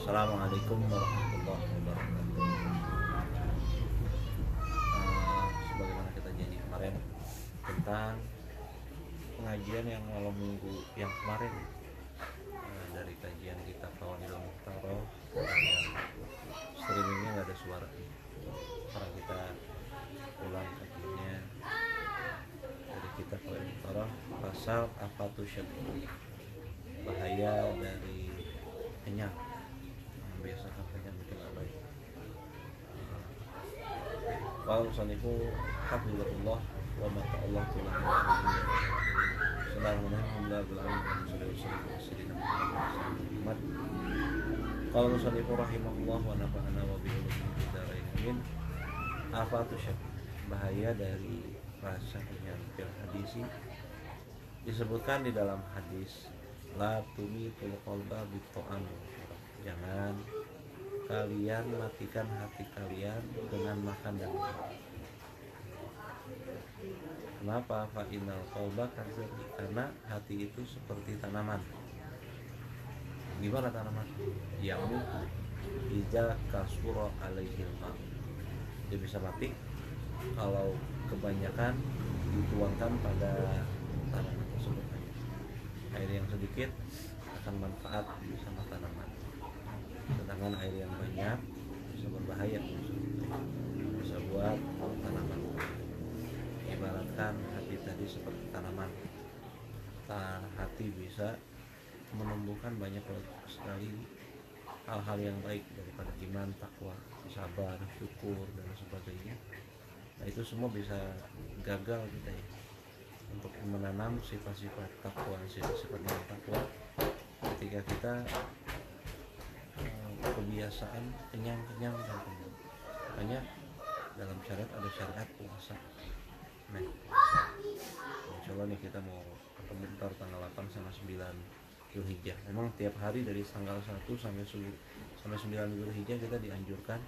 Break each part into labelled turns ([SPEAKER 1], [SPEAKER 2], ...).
[SPEAKER 1] Assalamualaikum warahmatullahi wabarakatuh. Sebagaimana kita janji kemarin tentang pengajian yang malam minggu yang kemarin, dari kajian kita Qawaidul Mukhtaroh yang streamingnya nggak ada suara, karena kita ulang kajiannya dari kita Qawaidul Mukhtaroh pasal afatu syabih, bahaya dari kenyang. Biasa kenyang bikin apa ya? Kalau sanifu hafizatullah wa mata Allah tulah Muhammad. Kalau sanifu rahimahullah wa nafa'ana wa bihi min darain amin. Apa tuh syak? Bahaya dari rasa kenyang fil hadisi. Disebutkan di dalam hadis la tumitul qalba bitta'am. Jangan kalian matikan hati kalian dengan makan dan minum. Kenapa? Fa'inal qalba kazir, karena hati itu seperti tanaman. Gimana tanaman? Yang ija kasura alaihil ma. Dia bisa mati kalau kebanyakan dituangkan pada tanaman tersebut. Air yang sedikit akan manfaat sama tanaman, sedangkan air yang banyak bisa berbahaya, bisa buat tanaman. Ibaratkan hati tadi seperti tanaman, hati bisa menumbuhkan banyak sekali hal-hal yang baik daripada iman, takwa, sabar, syukur dan sebagainya. Nah itu semua bisa gagal kita ya untuk menanam sifat-sifat takwa, sifat-sifat yang takwa ketika kita kebiasaan kenyang-kenyang dan kenyang. Makanya dalam syariat ada syariat puasa. Nah, insya Allah nih kita mau ketemu ntar tanggal 8 sama 9 Zulhijjah. Memang tiap hari dari tanggal 1 sampai 9 Zulhijjah kita dianjurkan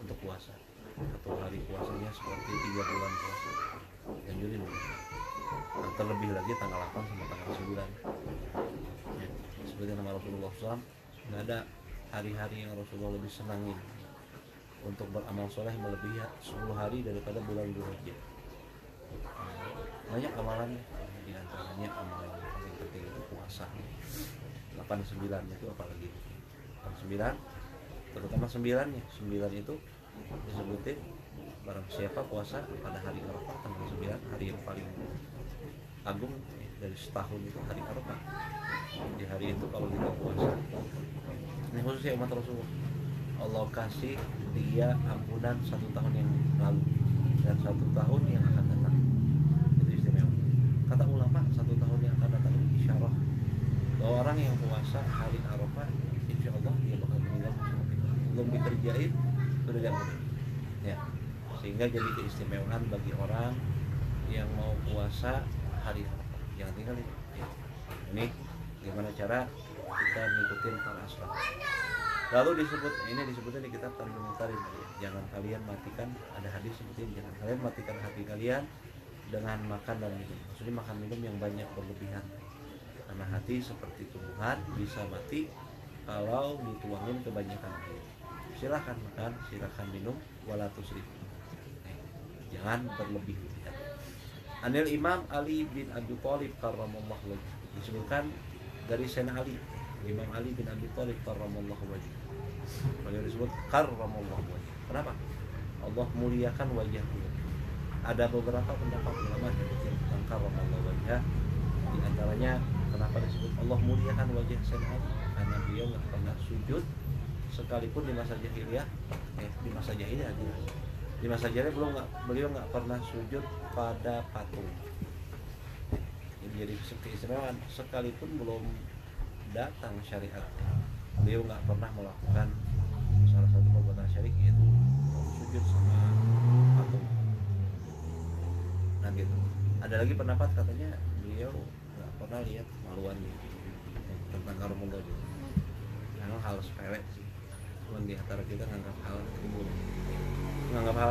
[SPEAKER 1] untuk puasa. Atau hari puasanya seperti 3 bulan puasa. Dianjurin. Nah, terlebih lagi tanggal 8 sama tanggal 9. Ya, seperti nama Rasulullah SAW, nggak ada hari-hari yang Rasulullah lebih senangin untuk beramal soleh melebihi 10 hari daripada bulan Dzulhijjah. Banyak amalannya, di antaranya amalan yang paling penting itu puasa. 8-9 itu apalagi 8-9, terutama 9-nya. 9 itu disebutin barang siapa puasa pada hari Arafah tanggal 9, hari yang paling agung dari setahun itu hari Arafah. Di hari itu kalau kita puasa, ini khususnya umat Rasulullah, Allah kasih dia ampunan 1 tahun yang lalu dan 1 tahun yang akan datang. Itu istimewa. Kata ulama, 1 tahun yang akan datang ini isyarah bahwa orang yang puasa hari Arafah insya Allah dia bakal meninggal belum dikerjain sudah diampuni ya. Sehingga jadi keistimewaan bagi orang yang mau puasa hari Arafah. Jangan tinggal itu ya. Ini gimana cara kita ngikutin para asal. Lalu disebutnya di kitab Tanbih Muqtarin, jangan kalian matikan, ada hadis seperti jangan kalian matikan hati kalian dengan makan dan minum. Maksudnya makan minum yang banyak berlebihan. Karena hati seperti tumbuhan bisa mati kalau dituangin kebanyakan air. Silakan makan, silakan minum, wala tusrif. Jangan berlebih. Anil Imam Ali bin Abi Thalib karramallahu wajhah. Disebutkan dari Sayyidina Ali, Imam Ali bin Abi Thalib karramallahu wajhah. Beliau disebut karramallahu wajhah. Kenapa? Allah muliakan wajahnya. Ada beberapa pendapat ulama tentang karramallahu wajhah. Di antaranya kenapa disebut Allah muliakan wajah Sayyidina Ali? Karena beliau nggak pernah sujud sekalipun di masa jahiliyah. Di masa jahiliyah di masa jahiliyah beliau nggak pernah sujud pada patung. Jadi keistimewaan sekalipun belum datang syariat, beliau nggak pernah melakukan salah satu perbuatan syirik, yaitu sujud sama patung. Nah gitu. Ada lagi pendapat katanya beliau nggak pernah lihat maluan tentang karomullah juga. Memang hal sepele sih. Cuman di antara kita nganggap hal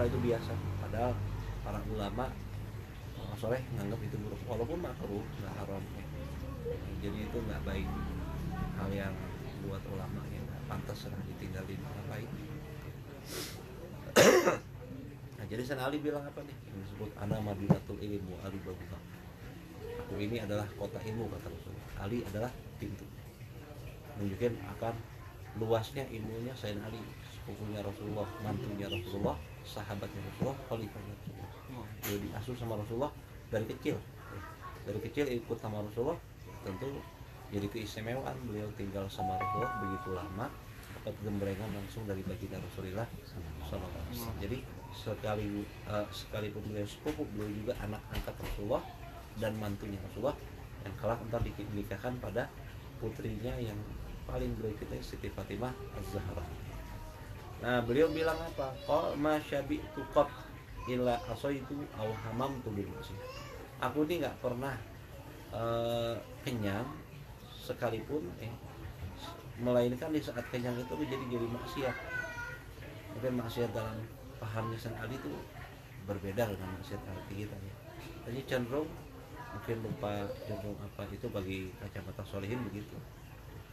[SPEAKER 1] itu biasa. Padahal para ulama soleh nganggap itu buruk, walaupun makruh, nggak haram. Jadi itu nggak baik. Hal yang buat ulama yang nggak pantas lah ditinggalin ngapain. Nah, jadi Sayyidina Ali bilang apa nih? Yang disebut ana madinatul ilmu Ali babuha. Aku ini adalah kota ilmu kata Rasulullah. Ali adalah pintu. Menunjukkan akan luasnya ilmunya Sayyidina Ali, sepupunya Rasulullah, mantunya Rasulullah, sahabatnya Rasulullah, khalifahnya Rasulullah. Dia diasuh sama Rasulullah dari kecil. Dari kecil ikut sama Rasulullah, tentu jadi keistimewaan beliau tinggal sama Rasulullah begitu lama, dapat gemblengan langsung dari baginda Rasulullah SAW. Jadi sekalipun beliau sepupu, beliau juga anak angkat Rasulullah dan mantunya Rasulullah yang kelak entar dinikahkan pada putrinya yang paling beliau cintai, Siti Fatimah Az-Zahra. Nah, beliau bilang apa? Qal ma syabi'tu qat illa asaitu aw hamamtu bil masih. Aku ini nggak pernah kenyang sekalipun melainkan di saat kenyang itu jadi maksiat. Mungkin maksiat dalam pahamnya Sayyidina Ali itu berbeda dengan maksiat arti kita ya. Jadi cenderung mungkin lupa cenderung apa itu bagi kacamata solehin begitu.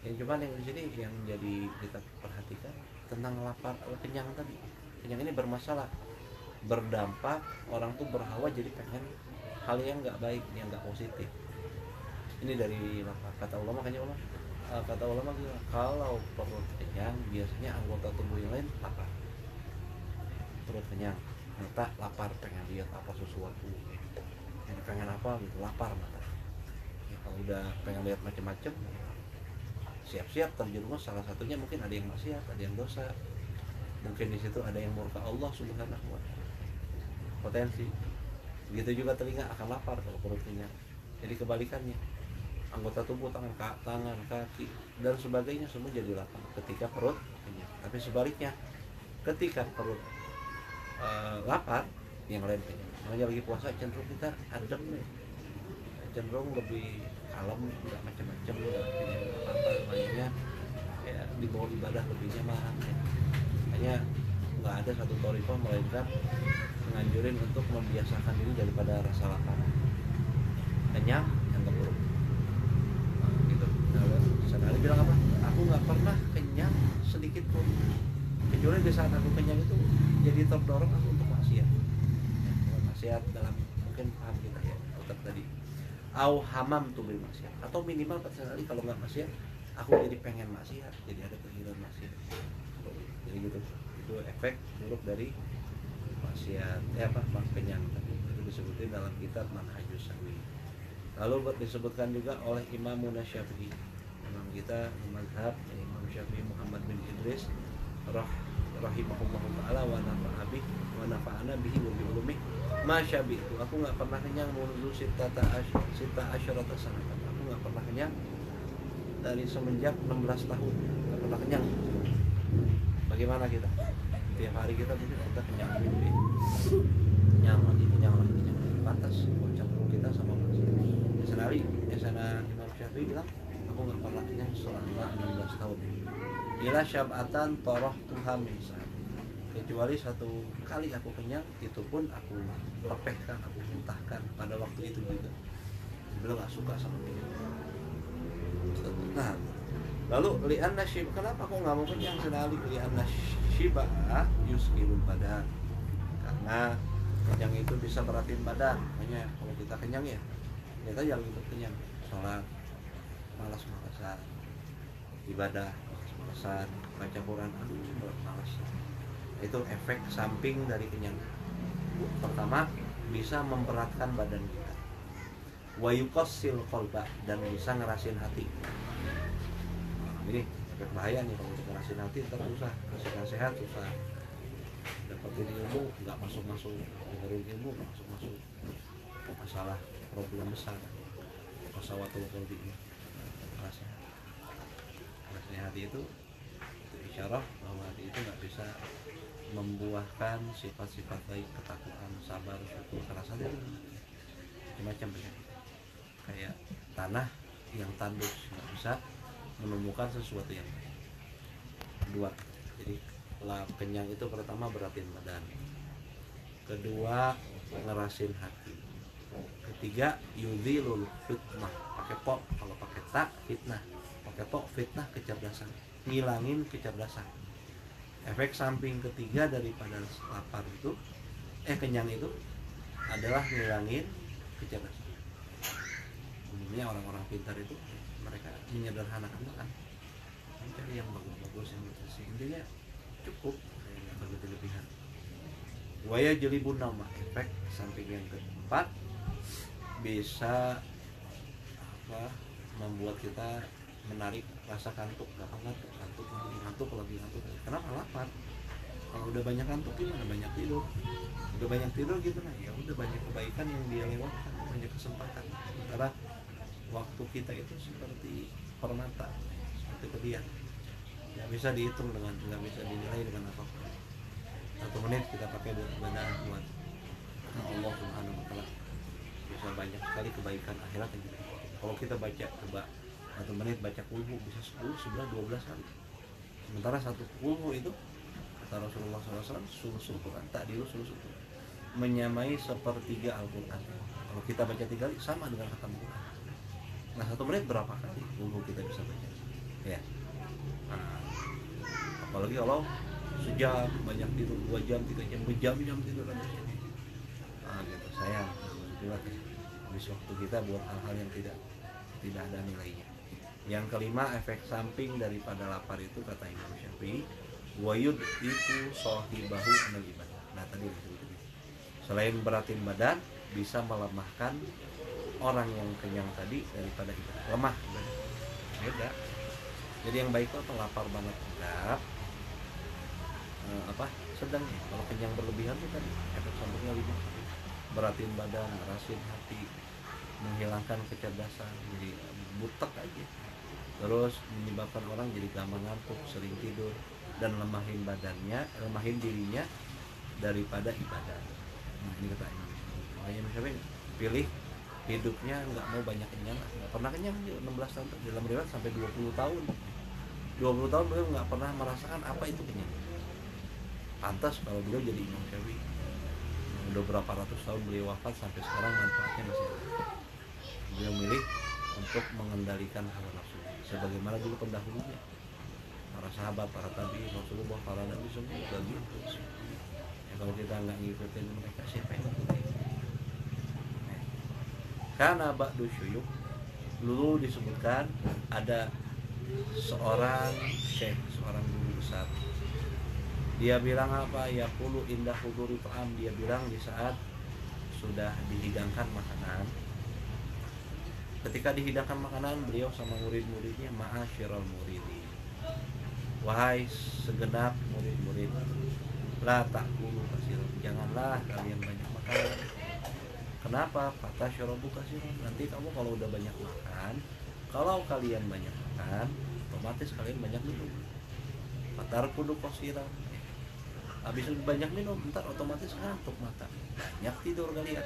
[SPEAKER 1] Yang cuman yang di sini yang jadi kita perhatikan tentang lapar kenyang tadi. Kenyang ini bermasalah, berdampak orang tuh berhawa jadi pengen hal yang nggak baik, yang nggak positif. Ini dari kata ulama, makanya kata ulama bilang kalau perut kenyang biasanya anggota tubuh yang lain lapar. Perut kenyang, mata lapar pengen lihat apa sesuatu, yang pengen apa gitu, lapar mata. Ya, kalau udah pengen lihat macam-macam, siap-siap terjerumus. Salah satunya mungkin ada yang maksiat, ada yang dosa, mungkin di situ ada yang murka Allah Subhanahu wa ta'ala. Potensi. Begitu juga telinga akan lapar kalau perut kenyang. Jadi kebalikannya, anggota tubuh tangan, kaki dan sebagainya semua jadi lapar ketika perut kenyang. Tapi sebaliknya, ketika perut lapar, yang lain kenyang. Makanya lagi puasa cenderung kita adem nih, cenderung lebih kalem, nggak macam-macam, nggak apa namanya ya, dibawa ibadah lebih nyaman ya. Hanya nggak ada satu thariqah melainkan menganjurin untuk membiasakan diri daripada rasa lapar. Kenyang yang buruk. Gitu. Nah, Sayyidina Ali bilang apa? Aku nggak pernah kenyang sedikit pun, kecuali di saat aku kenyang itu jadi terdorong aku untuk maksiat. Ya, maksiat dalam mungkin paham kita ya, otak tadi. Au hamam tuh bil maksiat. Atau minimal Sayyidina Ali kalau nggak maksiat, aku jadi pengen maksiat, jadi ada keinginan maksiat. Jadi gitu. Itu efek buruk dari maksiat kenyang tadi. Itu disebutin dalam kitab Manhajus Sawi. Lalu disebutkan juga oleh Imam Syafi'i, imam kita mazhab Imam Syafi'i Muhammad bin Idris rahimahullah taala wa nafa'ana bihi wa bi ulumi ma syabi'tu. Aku enggak pernah kenyang mundu sita asyarata sanatan. Aku enggak pernah kenyang dari semenjak 16 tahun. Enggak pernah kenyang. Bagaimana kita? Tiap hari kita kenyang dulu ya. Kenyang lagi. Pantas cenderung kita sama manusia. Senari, sana Imam Syafi'i bilang, aku nggak pernah kenyang selama 16 tahun. Ila syab'atan toroh Tuhan misal. Kecuali satu kali aku kenyang, itu pun aku lepehkan, aku muntahkan pada waktu itu juga. Beliau nggak suka sama itu. Nah, lalu li'anna syib'a, kenapa aku nggak mau kenyang senali? Li'anna syib'a yuskilul badan. Karena kenyang itu bisa beratin badan. Makanya kalau kita kenyang ya, kita jangan ikut kenyang, sholat malas-malasan, ibadah malas-malasan, baca Quran malas. Itu efek samping dari kenyang. Pertama, bisa memberatkan badan kita, wa yuqassil qalba, dan bisa ngerasin hati. Ini efek bahaya nih kalau kita ngerasin hati, ntar susah, kasih nasihat susah, dapetin ilmu nggak masuk-masuk, dengerin ilmu nggak masuk-masuk, masalah problem besar. Wasawatul qalbi, rasanya hati itu isyarah bahwa hati itu nggak bisa membuahkan sifat-sifat baik, ketakwaan, sabar, syukur, rasa itu macam-macam ya. Kayak tanah yang tandus nggak bisa menumbuhkan sesuatu yang baik. Kedua, jadi kenyang itu pertama beratin badan, kedua ngerasin hati, ketiga yudhilul fitnah, pakai po, kalau pakai tak fitnah, pakai po fitnah kecerdasan. ngilangin kecerdasan. Efek samping ketiga daripada lapar itu kenyang itu adalah ngilangin kecerdasan. Umumnya orang-orang pintar itu mereka menyederhanakan makan, mencari yang bagus-bagus yang nutrisi. Intinya cukup, nggak perlu berlebihan. Waya jelibun nama, efek samping yang keempat bisa membuat kita menarik rasa kantuk, gampang ngantuk, lagi ngantuk. Kenapa? Lapar. Kalau udah banyak ngantuk gimana? Banyak tidur. Udah banyak tidur gitu nah, ya udah banyak kebaikan yang dia lewatkan, banyak kesempatan. Sementara waktu kita itu seperti permata, seperti pedian, nggak bisa dihitung nggak bisa dinilai dengan apapun. 1 menit kita pakai buat ibadah, buat Allah Subhanahu wa Ta'ala, bisa banyak sekali kebaikan akhirat yang kita. Kalau kita baca coba 1 menit baca kulhu bisa 10, 11, 12 kali. Sementara 1 kulhu itu kata Rasulullah SAW, sulusul Quran, tak dilu sulusul Quran, menyamai sepertiga Al-Quran. Kalau kita baca 3 kali sama dengan kata Al-Quran. Nah 1 menit berapa kali kulhu kita bisa baca? Ya. Nah, apalagi kalau sejam banyak tidur, 2 jam, 3 jam, berjam-jam tidur lagi. Nah gitu, sayang. Habis waktu kita buat hal-hal yang tidak ada nilainya. Yang kelima, efek samping daripada lapar itu kata Imam Syafi'i, wayud itu sohibahu ibadah. Nah tadi disebutnya, selain beratin badan, bisa melemahkan orang yang kenyang tadi daripada ibadah. Lemah beda. Jadi yang baik itu lapar banget enggak, sedang ya. Kalau kenyang berlebihan itu tadi efek sampingnya lebih beratin badan, ngerasin hati, menghilangkan kecerdasan, jadi butek aja. Terus menyebabkan orang jadi gampang ngantuk, sering tidur, dan lemahin dirinya daripada ibadah. Nah ini kata Imam. Makanya misalnya pilih hidupnya nggak mau banyak kenyang, nggak pernah kenyang 16 tahun dalam riwayat sampai 20 tahun. 20 tahun beliau nggak pernah merasakan apa itu kenyang. Pantas kalau beliau jadi Imam Syafi'i. Udah berapa ratus tahun beliau wafat, sampai sekarang manfaatnya masih ada. Beliau milih untuk mengendalikan hawa nafsu sebagaimana dulu pendahulunya, para sahabat, para tabi'in, Rasulullah, para nabi semua begitu. Ya, kalau kita nggak ngikutin mereka, siapa yang ngikutin? Karena ba'du syuyukh, dulu disebutkan ada seorang syekh, seorang guru besar. Dia bilang apa? Ya qulu indah huduri ta'am. Dia bilang di saat sudah dihidangkan makanan. Ketika dihidangkan makanan, beliau sama murid-muridnya, ma'asyiral muridin, wahai segenap murid-murid, la ta'kulu katsiran, janganlah kalian banyak makan. Kenapa? Fatasyrabu katsiran, nanti kamu kalau udah banyak makan, kalau kalian banyak makan, otomatis kalian banyak minum. Fatarkudu katsiran, habis banyak minum, ntar otomatis ngantuk mata, banyak tidur kalian.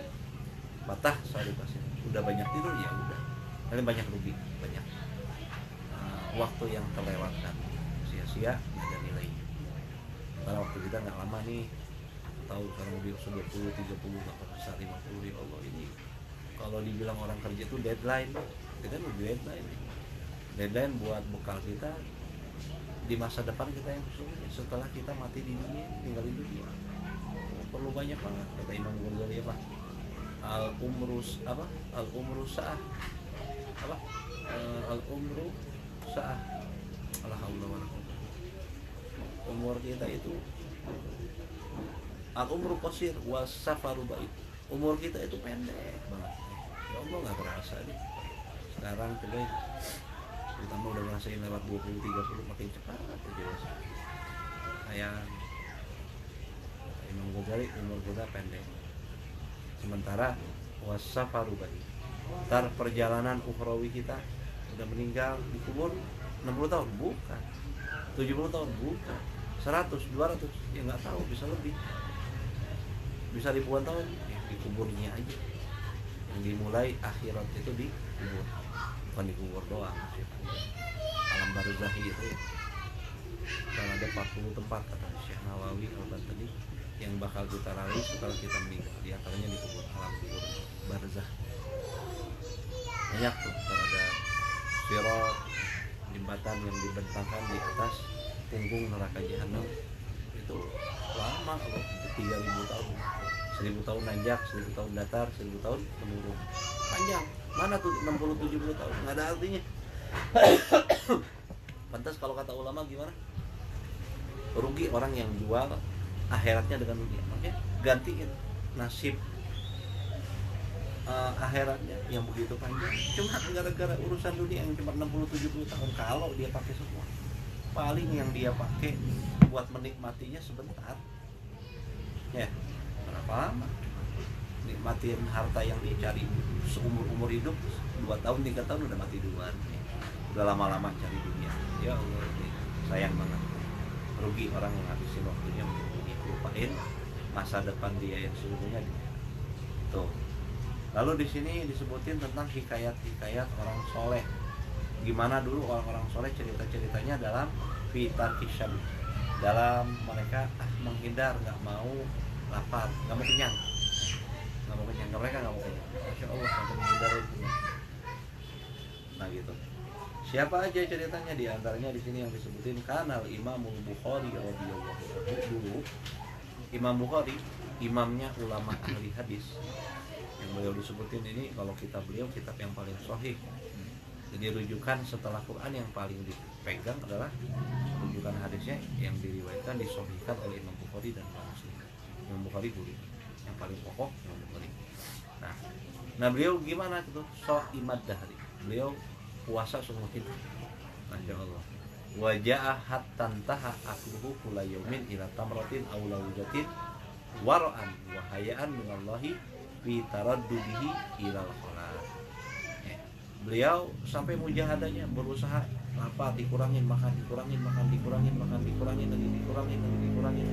[SPEAKER 1] Patah sari pasir, udah banyak tidur ya udah, kalian banyak rugi, banyak waktu yang terlewatkan, sia-sia, nggak ada nilainya. Karena waktu kita nggak lama nih, tahu sekarang udah 20, 30, nggak bisa 50. Ya Allah, ini kalau dibilang orang kerja itu deadline, kita udah deadline buat bekal kita di masa depan kita yang sesungguhnya setelah kita mati di dunia, tinggal di dunia. Perlu banyak banget, kata Imam Ghazali apa? Al umru sa'ah apa? Al umru sa'ah. Alhamdulillah. Umur kita itu al umru qasir was safaru ba'id. Umur kita itu pendek banget. Ya Allah, nggak kerasa nih. Sekarang coba kita mau udah ngerasain lewat 20-30 makin cepat aja. Sayang, Imam Ghazali umur kita pendek. Sementara wasafaru ba'id, ntar perjalanan ukhrawi kita udah meninggal dikubur 60 tahun bukan, 70 tahun bukan, 100, 200 ya nggak tahu, bisa lebih, bisa ribuan tahun ya, dikuburnya aja. Yang dimulai akhirat itu dikubur, bukan dikubur doang, alam barzakhi itu ya. Dan ada 40 tempat kata Syekh Nawawi Al-Bantani yang bakal kita lalui setelah kita meninggal, di antaranya dikubur, alam kubur barzakh. Banyak tuh, ada sirat, kenikmatan yang dibentangkan di atas punggung neraka jahanam itu lama loh, 3000 tahun, 1000 tahun nanjak, 1000 tahun datar, 1000 tahun menurun, panjang. Mana tuh 60-70 tahun, nggak ada artinya. Pantas kalau kata ulama gimana, rugi orang yang jual akhiratnya dengan dunia. Makanya gantiin nasib akhiratnya yang begitu panjang cuma gara-gara urusan dunia yang cuma 60-70 tahun. Kalau dia pakai semua, paling yang dia pakai buat menikmatinya sebentar ya, berapa lama nikmatin harta yang dicari seumur hidup, 2 tahun 3 tahun udah mati duluan ya. Udah lama-lama cari dunia, ya Allah, sayang banget. Rugi orang yang habisin waktunya untuk dunia, lupain masa depan dia yang sesungguhnya tuh. Lalu di sini disebutin tentang hikayat-hikayat orang soleh. Gimana dulu orang-orang soleh cerita-ceritanya dalam fitar kisah, dalam mereka menghindar, nggak mau lapar, nggak mau kenyang, mereka nggak mau kenyang. Masya Allah, sampai menghindar itu. Nah gitu. Siapa aja ceritanya? Di antaranya di sini yang disebutin kanal Imamul Bukhari radhiyallahu anhu. Dulu Imam Bukhari, imamnya ulama ahli hadis, yang beliau disebutin ini kalau kitab beliau kitab yang paling sahih. Jadi rujukan setelah Quran yang paling dipegang adalah rujukan hadisnya yang diriwayatkan disahihkan oleh Imam Bukhari dan Imam Muslim. Imam Bukhari guru yang paling pokok, Imam Bukhari. Nah beliau gimana tuh? Imad dahri. Beliau puasa semua hidup. Masya Allah. Wajah hatantaha akluhu kula yaumin ila tamratin aw lawjatin wara'an wa hayaan minallahi fi taraddudihi ilal khalaq. Beliau sampai mujahadanya, berusaha apa, dikurangin makan, dikurangin lagi.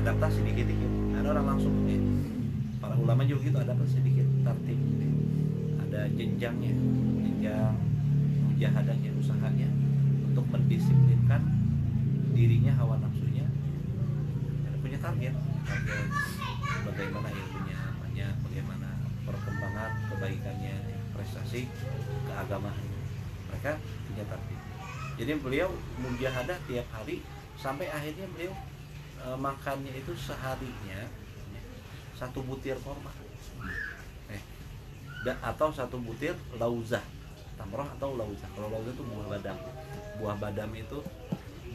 [SPEAKER 1] Adaptasi dikit-dikit. Ada orang langsung para ulama juga gitu, adaptasi sedikit, tertib. Ada jenjangnya, jenjang mujahadanya, usahanya untuk mendisiplinkan dirinya, hawa nafsunya. Ada punya target bagaimana ilmunya, bagaimana perkembangan kebaikannya, prestasi keagamaan. Mereka punya target. Jadi beliau mujahadah tiap hari sampai akhirnya beliau makannya itu seharinya 1 butir korma atau 1 butir lauzah, tamroh atau lauzah. Kalau lauzah itu buah badam. Buah badam itu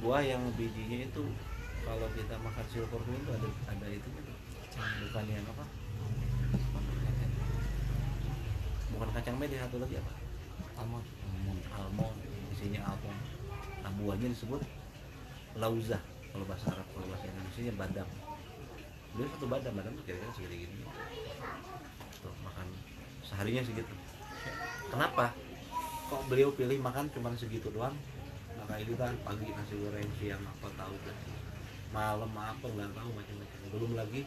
[SPEAKER 1] buah yang bijinya itu kalau kita makan silver itu ada itu bukan yang apa? Bukan kacang merah, satu lagi apa? Almond, isinya almond. Nah buahnya disebut lauzah kalau bahasa Arab, kalau bahasa Indonesia badam. Beliau 1 badam kira-kira segede gini. Tuh makan seharinya segitu. Kenapa? Kok beliau pilih makan cuma segitu doang? Maka itu kan pagi nasi goreng, siang apa tahu kan, malam apa nggak tahu, macam-macam. Belum lagi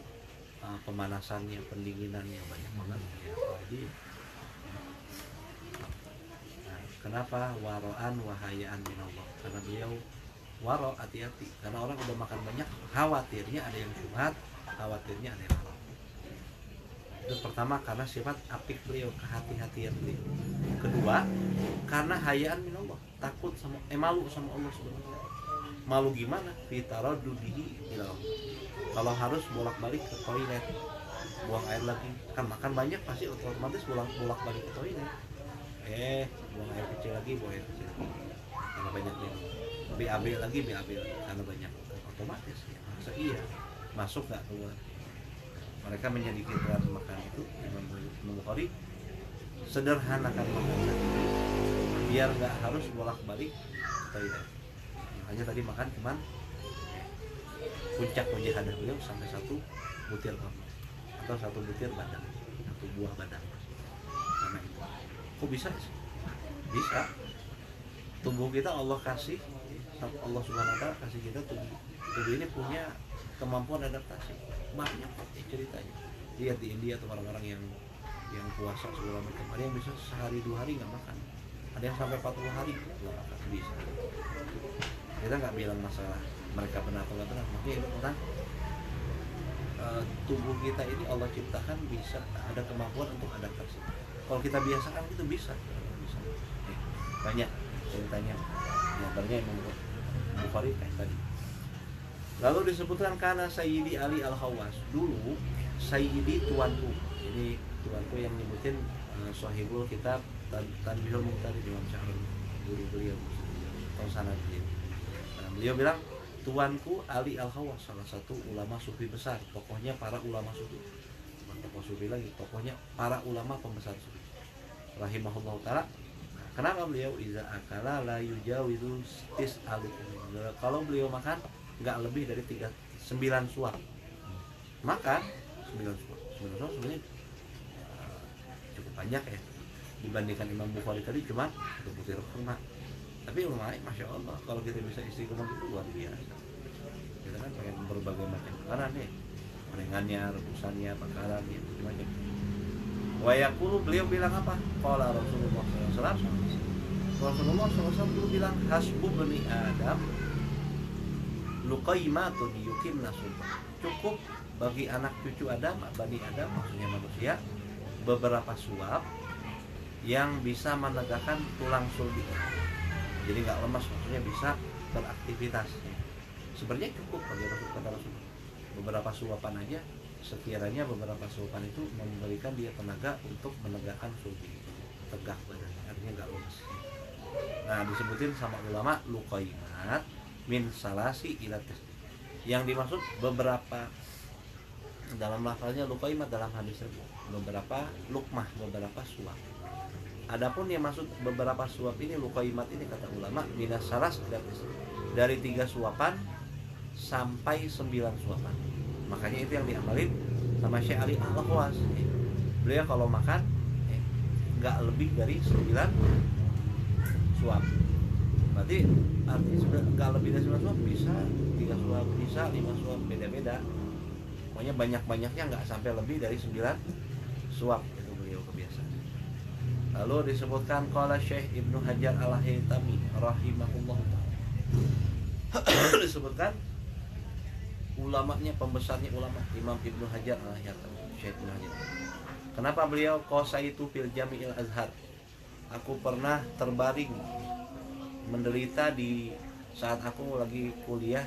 [SPEAKER 1] pemanasannya, pendinginannya banyak banget. Jadi kenapa waro'an wahayaan minallah? Karena beliau waro, hati-hati. Karena orang udah makan banyak, khawatirnya ada yang syubhat, khawatirnya ada yang haram. Itu pertama karena sifat apik beliau, kehati-hatian beliau. Kedua, karena hayaan minallah, takut sama malu sama Allah Subhanahu wa taala. Malu gimana? Fitaraddudihi ilal. Kalau harus bolak-balik ke toilet, buang air lagi. Kan makan banyak pasti otomatis bolak-balik ke toilet. Buang air kecil lagi, karena banyak minum. BAB lagi karena banyak, otomatis ya. Masa iya masuk nggak keluar. Mereka menyedikitkan makan itu. Imam Bukhari sederhanakan makanan biar nggak harus bolak-balik ke toilet. Makanya tadi makan cuman puncak mujahadah beliau sampai 1 butir korma atau 1 butir badam, 1 buah badam. Karena itu kok bisa sih? Bisa. Tubuh kita Allah kasih, Allah Subhanahu wa taala kasih kita tubuh ini punya kemampuan adaptasi. Banyak ceritanya. Lihat di India tuh orang-orang yang puasa segala macam. Ada yang bisa sehari 2 hari nggak makan. Ada yang sampai 40 hari nggak makan, bisa. Kita nggak bilang masalah mereka benar atau nggak benar. Makanya itu tentang tubuh kita ini Allah ciptakan bisa ada kemampuan untuk adaptasi. Kalau kita biasakan itu bisa. Banyak ceritanya. Di antaranya Imam Bukhari kayak tadi. Lalu disebutkan karena Sayyidi Ali Al-Khawas, dulu Sayyidi tuanku. Ini tuanku yang nyebutin Sahibul Kitab Tanbihul Muqtadi Imam Sya'rani, guru beliau atau sanad beliau. Nah, beliau bilang tuanku Ali Al-Khawas, salah satu ulama sufi besar, tokohnya para ulama sufi. Bukan tokoh sufi lagi, tokohnya para ulama pembesar sufi. Rahimahullah ta'ala. Kenapa beliau iza akala la yujawizu tis'alukum. Kalau beliau makan enggak lebih dari 9 suap. Makan 9 suap. 9 suap sebenarnya cukup banyak ya. Dibandingkan Imam Bukhari tadi cuma 1 butir kurma. Tapi ulama lain masya Allah kalau kita bisa istiqomah itu luar biasa. Kita kan pengen berbagai macam makanan nih, gorengannya, rebusannya, bakarannya, macam-macam. Wa yaqulu, beliau bilang apa? Qala Rasulullah SAW. Rasulullah SAW dulu bilang hasbu bani Adam luqaimatun yuqimna sulbah. Cukup bagi anak cucu Adam, bani Adam maksudnya manusia, beberapa suap yang bisa menegakkan tulang sulbi. Jadi nggak lemas, maksudnya bisa beraktivitas. Sebenarnya cukup bagi Rasul, kata Rasul. Beberapa suapan aja, sekiranya beberapa suapan itu memberikan dia tenaga untuk menegakkan sulbi, tegak badannya, artinya nggak lemas. Nah, disebutin sama ulama luqaimat min salasi ila tis. Yang dimaksud beberapa, dalam lafalnya luqaimat, dalam hadisnya beberapa lukmah, beberapa suap. Adapun yang maksud beberapa suap ini luqaimat ini kata ulama minas salas dari 3 suapan sampai 9 suapan. Makanya itu yang diamalin sama Syekh Ali Al-Khawas. Beliau kalau makan nggak lebih dari 9 suap. Berarti artinya sudah nggak lebih dari 9 suap, bisa 3 suap, bisa 5 suap, beda-beda. Pokoknya banyak-banyaknya nggak sampai lebih dari 9 suap, itu beliau kebiasaan. Lalu disebutkan qala Syekh Ibnu Hajar Al-Haytami rahimahullah ta'ala. Disebutkan ulamanya, pembesarnya ulama Imam Ibnu Hajar Al-Haytami, Syekh Ibnu Hajar. Kenapa beliau qasaitu fil Jami'il Azhar? Aku pernah terbaring menderita di saat aku lagi kuliah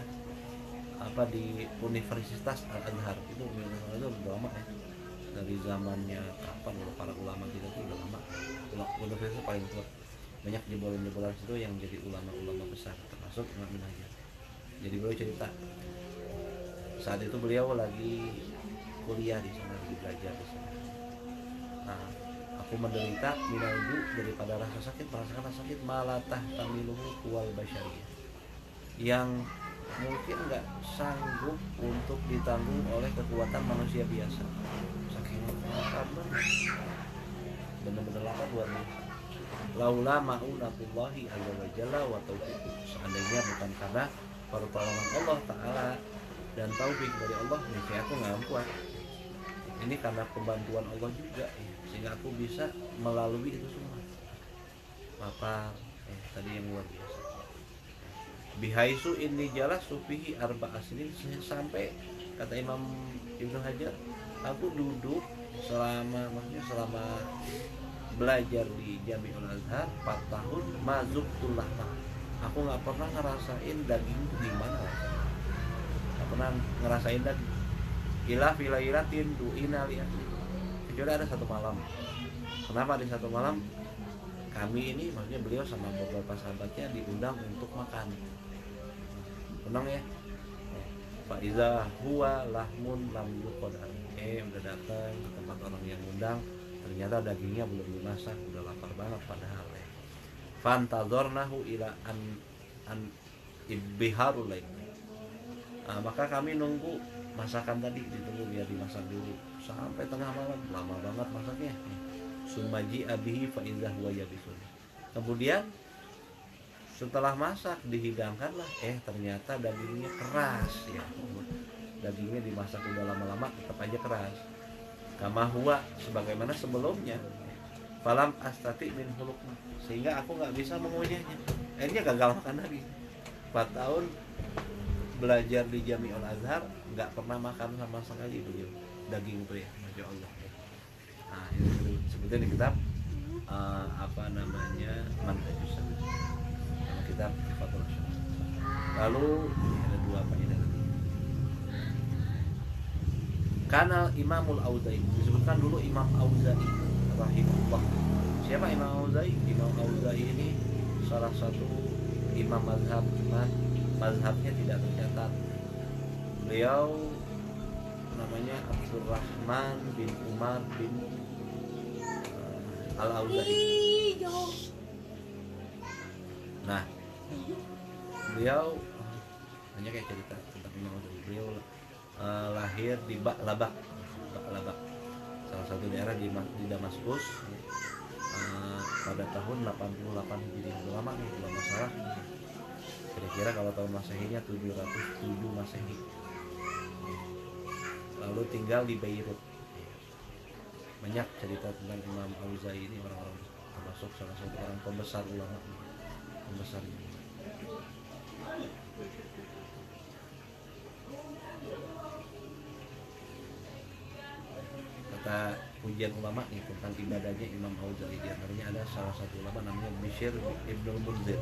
[SPEAKER 1] di Universitas Al-Azhar. Itu udah lama ya. Dari zamannya kapan para ulama kita itu udah lama. Universitas paling tua. Banyak jebolan-jebolan situ yang jadi ulama-ulama besar, termasuk Imam Ibnu Hajar. Jadi beliau cerita saat itu beliau lagi kuliah di sana, lagi belajar di sana. Nah, aku menderita minalju daripada rasa sakit, merasakan rasa sakit malatah tamiluhu kuwal basyariyah, yang mungkin nggak sanggup untuk ditanggung oleh kekuatan manusia biasa. Saking lapar, benar-benar lapar luar biasa. Laula ma'unatullahi azza wa jalla wa taufiqu, seandainya bukan karena pertolongan Allah Ta'ala dan taufik dari Allah, niscaya aku nggak kuat. Ini karena pembantuan Allah juga ya, sehingga aku bisa melalui itu semua. Lapar tadi yang luar biasa. Bihaisu inni jalas sufihi arba asnin, sampai kata Imam Ibnu Hajar, aku duduk selama belajar di Jami'ul Azhar 4 tahun mazuktul lahma. Aku nggak pernah ngerasain daging itu gimana rasanya. Nggak pernah ngerasain daging. Ila filailatin du'ina li'ahli, kecuali ada satu malam. Kenapa di satu malam kami ini, maksudnya beliau sama beberapa sahabatnya diundang untuk makan. Tenang ya. Faiza huwa lahmun lam yuqadar. Udah datang ke tempat orang yang undang, ternyata dagingnya belum dimasak, udah lapar banget padahal ya. Fantazornahu ila an ibbiharul lain. Maka kami nunggu masakan tadi, ditunggu biar dimasak dulu sampai tengah malam, lama banget masaknya. Sumaji abihi faiza huwa yabisun. Kemudian setelah masak dihidangkanlah, ternyata dagingnya keras ya. Dagingnya dimasak udah lama-lama tetap aja keras. Kama huwa, sebagaimana sebelumnya. Falam astati min hulukna, sehingga aku nggak bisa mengunyahnya. Akhirnya gagal makan lagi. 4 tahun belajar di Jami'ul Azhar nggak pernah makan sama sekali beliau daging itu ya, masya Allah. Nah, ini sebetulnya di kitab Manhajus Salih. Kalau kita kitab Sifatul Asma. Lalu ada dua faedah lagi. Karena Imamul Auza'i disebutkan dulu Imam Auza'i rahimahullah. Siapa Imam Auza'i? Imam Auza'i ini salah satu imam mazhab, cuman mazhabnya tidak tercatat. Beliau namanya Abdurrahman bin Umar bin Al-Auza'i. Nah, beliau hanya kayak cerita tentang Imam Auza'i. Beliau lahir di Ba'labak, salah satu daerah di Damaskus, pada tahun 88 Hijriah. Lama nih, belum masalah. Kira-kira kalau tahun Masehinya 707 Masehi. Lalu tinggal di Beirut. Banyak cerita tentang Imam Auza'i ini, orang-orang termasuk salah satu orang pembesar ulama, pembesar. Kata ujian ulama nih tentang ibadahnya Imam Auza'i, di antaranya ada salah satu ulama namanya Bishr ibnul Munzir.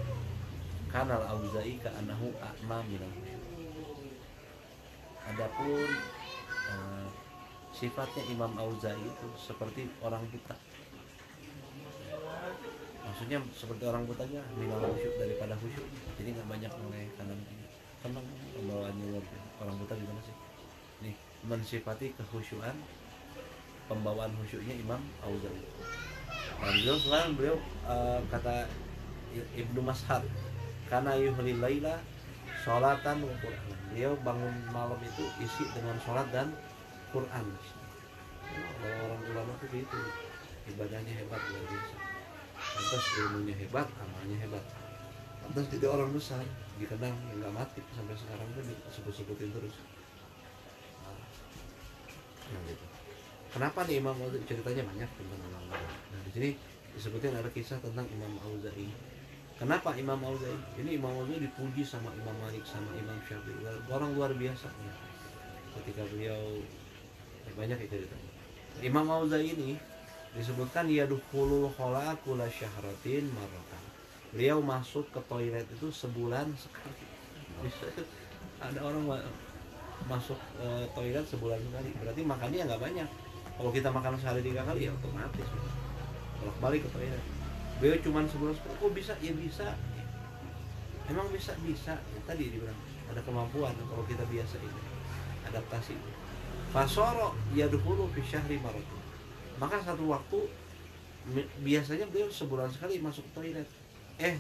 [SPEAKER 1] Kanal Auza'i ka'annahu a'ma minal khusyuk. Adapun sifatnya Imam Auza'i itu seperti orang buta. Maksudnya seperti orang butanya minal khusyuk, daripada khusyuk. Jadi nggak banyak oleh kanan kiri. Tenang pembawaannya luar biasa. Orang buta gimana sih? Nih, mensifati kekhusyuan, pembawaan khusyuknya Imam Auza'i. Nah, beliau kata Ibnu Mashar, karena yuhlil laila sholatan wa Qur'an. Beliau bangun malam itu isi dengan sholat dan Quran. Orang ulama itu begitu, ibadahnya hebat luar biasa. Lantas ilmunya hebat, amalnya hebat. Lantas jadi orang besar, dikenang nggak mati sampai sekarang pun disebut-sebutin terus. Nah, gitu. Kenapa nih Imam Auza'i? Ceritanya banyak tentang Imam Auza'i. Nah, di sini disebutin ada kisah tentang Imam Auza'i. Kenapa Imam Auza'i? Ini Imam Auza'i dipuji sama Imam Malik, sama Imam Syafi'i. Orang luar biasa ya. Ketika beliau banyak itu ceritanya. Imam Auza'i ini disebutkan yadukhulul khala kula syahratin marratan. Beliau masuk ke toilet itu sebulan sekali. Ada orang masuk toilet sebulan sekali. Berarti makannya nggak banyak. Kalau kita makan sehari 3 kali ya otomatis bolak balik ke toilet. Beliau cuma sebulan sekali. Kok bisa? Ya bisa. Emang bisa. Ya, tadi dibilang ada kemampuan kalau kita biasa itu adaptasi. Fasoro yadkhulu fi syahri marratan. Maka satu waktu biasanya beliau sebulan sekali masuk ke toilet.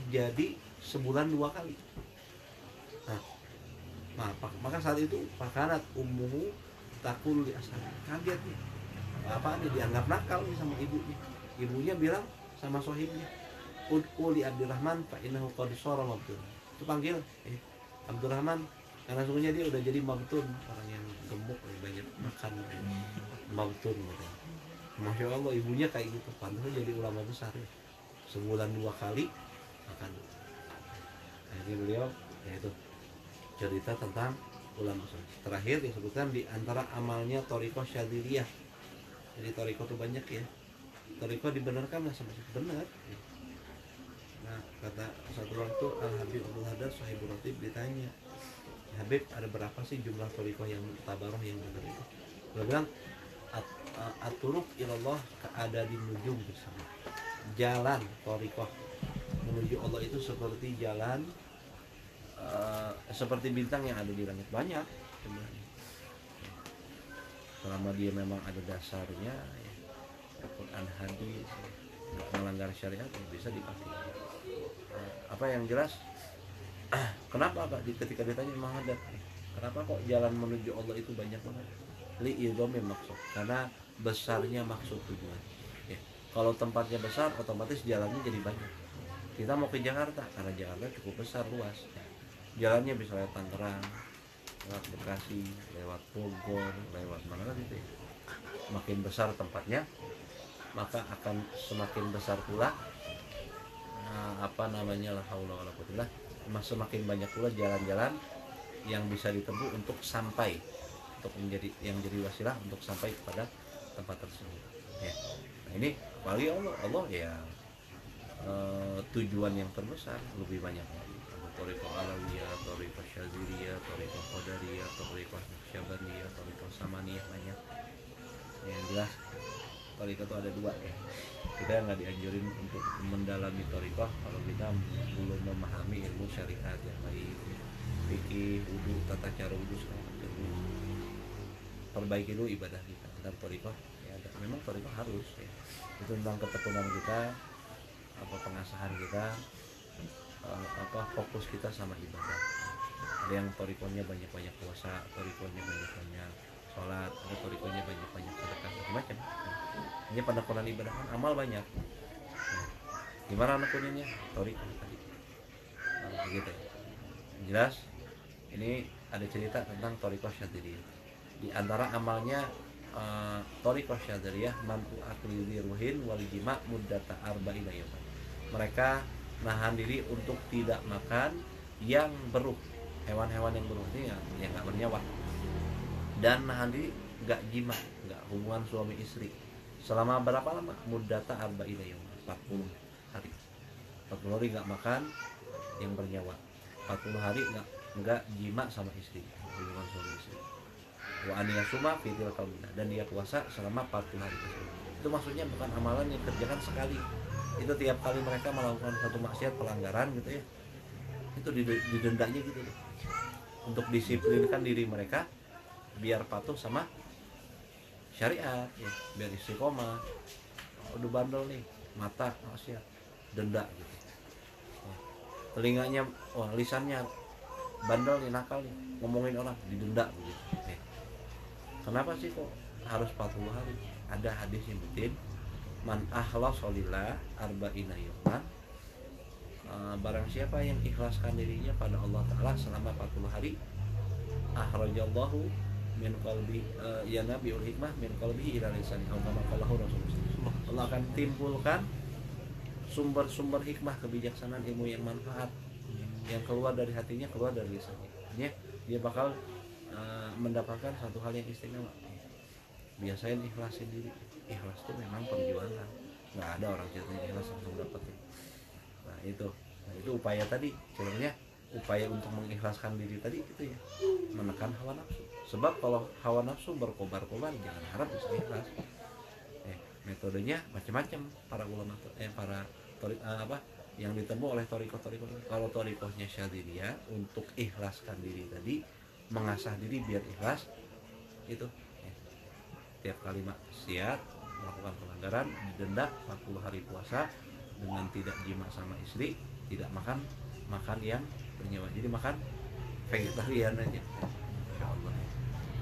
[SPEAKER 1] Jadi sebulan 2 kali. Nah, maka saat itu pakanat ummuhu takul di asal. Kaget nih. Apaan nih, dianggap nakal nih sama ibunya. Ibunya bilang sama sohibnya, ud'u li Abdurrahman fa innahu qad sara mabtun. Itu panggil Abdurrahman, karena sungguhnya dia udah jadi mabtun, orang yang gemuk, banyak makan, mabtun gitu. Masya Allah, ibunya kayak gitu, pantas jadi ulama besar ya. Sebulan 2 kali makan. Nah, ini beliau yaitu cerita tentang ulama besar. Terakhir disebutkan di antara amalnya Thariqah Syadziliyah. Jadi Thariqah itu banyak ya. Thariqah dibenarkan nggak sama sekali? Benar. Nah, kata satu waktu Al-Habib Abdul Haddad Sahibul Ratib ditanya, Habib, ada berapa sih jumlah Thariqah yang tabarok yang benar itu? Dia bilang, at-turuq ilallah ada di nujum bersama. Jalan Thariqah menuju Allah itu seperti jalan seperti bintang yang ada di langit. Banyak sebenarnya. Selama dia memang ada dasarnya ya, Al-Quran, hadis, nggak melanggar syariat ya bisa dipakai. Apa yang jelas kenapa Pak ketika ditanya Imam Haddad, kenapa kok jalan menuju Allah itu banyak banget? Li'idhamil maksud, karena besarnya maksud tujuan ya. Kalau tempatnya besar otomatis jalannya jadi banyak. Kita mau ke Jakarta karena Jakarta cukup besar, luas ya. Jalannya bisa lewat Tangerang, lewat Bekasi, lewat Bogor, lewat mana gitu ya. Makin besar tempatnya, maka akan semakin besar pula la haula wala quwwata illa billah, semakin banyak pula jalan-jalan yang bisa ditempuh untuk sampai, untuk menjadi yang jadi wasilah untuk sampai kepada tempat tersebut ya. Nah, ini apalagi Allah ya tujuan yang terbesar lebih banyak lagi. Thariqah Alawiyah, Thariqah Syadziliyah, Thariqah Qadariyah, Thariqah Naqsyabandiyah, Thariqah Samaniyah, banyak. Yang jelas Thariqah itu ada dua ya. Kita nggak dianjurin untuk mendalami Thariqah kalau kita belum memahami ilmu syariat yang baik, fikih, wudu, tata cara wudu segala macam. Perbaiki dulu ibadah kita. Tentang Thariqah ya, memang Thariqah harus ya. Itu tentang ketekunan kita, pengasahan kita, fokus kita sama ibadah. Ada yang Thariqahnya banyak-banyak puasa, Thariqahnya banyak-banyak sholat, ada Thariqahnya banyak-banyak sedekah, macam-macam. Ini penekunan ibadah kan amal banyak. Gimana nekunannya? Thariqah tadi. Gitu ya. Jelas ini ada cerita tentang Thariqah Syadziliyah. Di antara amalnya Thariqah Syadziliyah mantu akli ruhin wal jima muddata arba'ina yawman. Mereka nahan diri untuk tidak makan yang beruh, hewan-hewan yang beruh ini yang nggak bernyawa, dan nahan diri nggak jima, nggak hubungan suami istri selama berapa lama? Muddata arba'ina yawman, 40 hari. 40 hari nggak makan yang bernyawa, 40 hari nggak jima sama istri, hubungan suami istri. Wa aniyasuma fitil kaumina, dan dia puasa selama 40 hari tersebut. Itu maksudnya bukan amalan yang kerjakan sekali. Itu tiap kali mereka melakukan satu maksiat, pelanggaran gitu ya, itu didendanya gitu deh. Untuk disiplinkan diri mereka biar patuh sama syariat ya, biar istiqomah. Udah bandel nih, mata maksiat, denda gitu. Telinganya, lisannya bandel nih, nakal nih, ngomongin orang, didenda begitu. Kenapa sih kok harus 40 hari? Ada hadis yang penting, man akhlasholillah arba'ina yawman, barang siapa yang ikhlaskan dirinya pada Allah Ta'ala selama 40 hari, akhrajallahu min qalbi ya nabiul hikmah min qalbihi ila lisani atau kama qala Rasulullah. Allah akan timbulkan sumber-sumber hikmah, kebijaksanaan, ilmu yang manfaat yang keluar dari hatinya, keluar dari lisannya. Dia bakal mendapatkan satu hal yang istimewa. Biasain ikhlasin diri. Ikhlas itu memang perjuangan. Nggak ada orang ceritanya ikhlas langsung dapetin. Nah itu upaya tadi. Sebenarnya upaya untuk mengikhlaskan diri tadi itu ya, menekan hawa nafsu. Sebab kalau hawa nafsu berkobar-kobar, jangan harap bisa ikhlas. Metodenya macam-macam para ulama, yang ditempuh oleh thariqah. Kalau thariqahnya Syadziliyah untuk ikhlaskan diri tadi, mengasah diri biar ikhlas itu ya. Tiap kali maksiat, melakukan pelanggaran, didenda 40 hari puasa dengan tidak jima sama istri, tidak makan yang bernyawa, jadi makan vegetarian aja, insyaallah.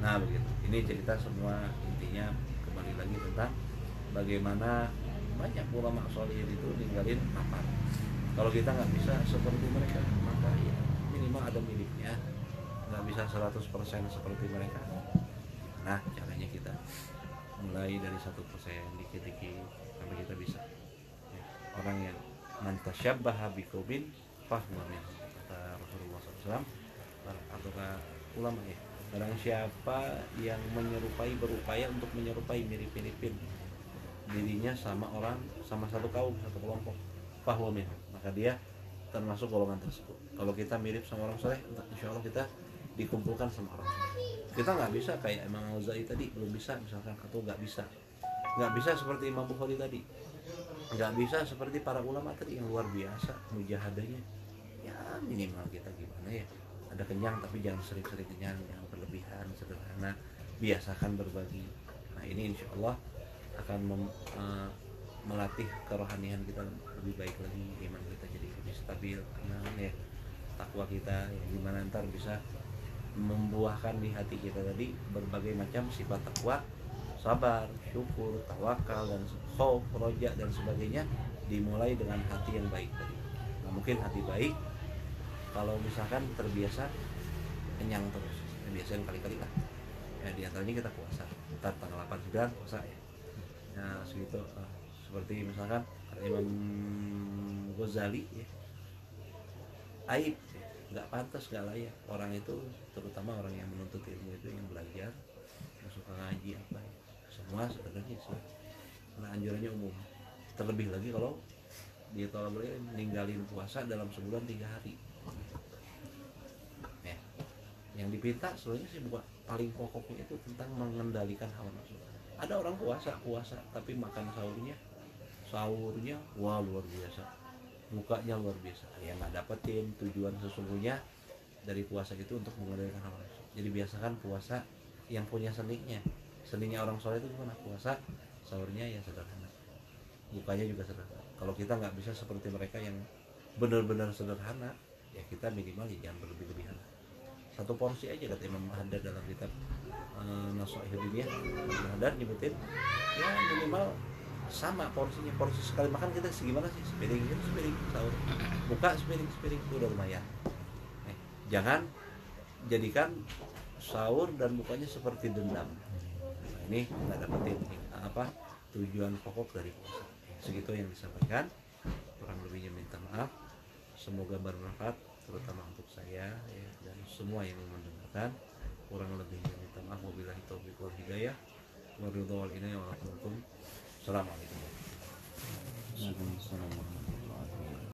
[SPEAKER 1] Nah begitu, ini cerita semua intinya kembali lagi tentang bagaimana banyak ulama sholihin itu ninggalin makan. Kalau kita nggak bisa seperti mereka, maka ya minimal ada miripnya. Nggak bisa 100% seperti mereka. Nah caranya kita mulai dari 1%, dikit-dikit sampai kita bisa ya. Orang yang mantasyabbaha biqaumin fahuwa minhum, kata Rasulullah SAW atau ulama ya, barang siapa yang berupaya untuk menyerupai, mirip-miripin dirinya sama orang, sama satu kaum, satu kelompok, fahuwa minhum, maka dia termasuk golongan tersebut. Kalau kita mirip sama orang soleh, insya Allah kita dikumpulkan sama orang. Kita nggak bisa kayak Imam Al-Ghazali tadi, belum bisa misalkan, atau nggak bisa seperti Imam Bukhari tadi, nggak bisa seperti para ulama tadi yang luar biasa mujahadahnya. Ya minimal kita gimana ya, ada kenyang tapi jangan sering-sering kenyang, jangan berlebihan, sederhana, biasakan berbagi. Nah ini insya Allah akan melatih kerohanian kita lebih baik lagi, iman kita jadi lebih stabil, tenang ya, takwa kita ya, gimana ntar bisa membuahkan di hati kita tadi berbagai macam sifat takwa, sabar, syukur, tawakal, dan khauf, roja, dan sebagainya, dimulai dengan hati yang baik tadi. Nah, mungkin hati baik kalau misalkan terbiasa kenyang terus, biasain kali-kali lah ya, diantaranya kita puasa, ntar tanggal 8-9 puasa ya. Nah segitu, seperti misalkan Imam Ghazali ya, aib ya, nggak pantas, nggak layak orang itu, terutama orang yang menuntut ilmu itu, yang belajar, yang suka ngaji apa ya, semua sebenarnya sih, karena anjurannya umum. Terlebih lagi kalau dia tolak ninggalin puasa dalam sebulan 3 hari, Yang dipinta sebenarnya sih bukan, paling pokoknya itu tentang mengendalikan hawa nafsu. Ada orang puasa tapi makan sahurnya wah luar biasa, bukanya luar biasa, ya nggak dapetin tujuan sesungguhnya dari puasa itu untuk mengendalikan hawa nafsu. Jadi biasakan puasa yang punya seninya orang soleh itu gimana? Puasa sahurnya ya sederhana, bukanya juga sederhana. Kalau kita nggak bisa seperti mereka yang benar-benar sederhana, ya kita minimal ya jangan berlebih-lebihan. Satu porsi aja kata Imam Haddad dalam kitab Nasihatul Hidayah. Imam Haddad nyebutin ya minimal sama porsinya. Porsi sekali makan kita segimana sih? Sepiring gitu, sepiring sahur, buka sepiring itu udah lumayan. Jangan jadikan sahur dan bukanya seperti dendam. Nah, ini nggak dapetin apa tujuan pokok dari puasa. Segitu yang disampaikan, kurang lebihnya minta maaf. Semoga bermanfaat terutama untuk saya ya, dan semua yang mendengarkan. Kurang lebihnya minta maaf. Wabillahi taufiq wal hidayah. Waridho wal inayah. Assalamualaikum.
[SPEAKER 2] Waalaikumsalam.